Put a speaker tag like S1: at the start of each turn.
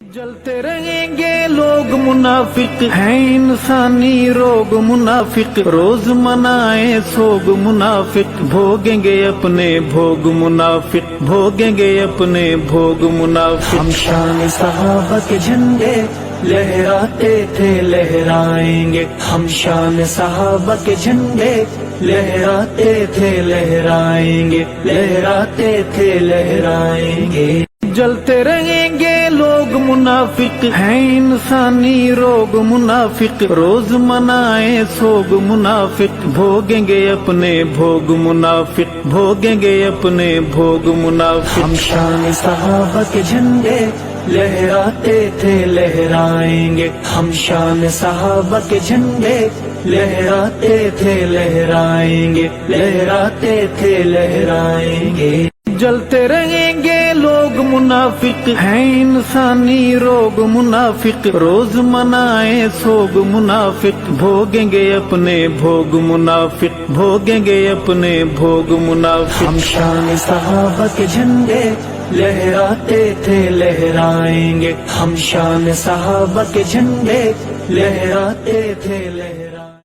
S1: جلتے رہیں گے لوگ منافق ہیں انسانی روگ منافق، روز منائے سوگ منافق، بھوگیں گے اپنے بھوگ منافق، بھوگیں گے اپنے بھوگ منافق۔ ہم شان صحابہ کے جھنڈے لہراتے تھے لہرائیں گے، ہم شان صحابہ کے جھنڈے لہراتے تھے لہرائیں گے، لہراتے تھے لہرائیں گے۔ جلتے رہیں گے لوگ منافق ہیں انسانی روگ منافق، روز منائے سوگ منافق، بھوگیں گے اپنے بھوگ منافق، بھوگیں گے اپنے بھوگ منافق۔ ہم شان صحابہ کے جھنڈے لہراتے تھے لہرائیں گے، ہم شان صحابہ کے جھنڈے لہراتے تھے لہرائیں گے، لہراتے تھے لہرائیں گے۔ جلتے رہیں گے لوگ منافق ہیں انسانی روگ منافق، روز منائے سوگ منافق، بھوگیں گے اپنے بھوگ منافق، بھوگیں گے اپنے بھوگ منافق۔ ہم شان صحابہ کے جھنڈے لہراتے تھے لہرائیں گے، ہم شان صحابہ کے جھنڈے لہراتے تھے لہرائیں گے۔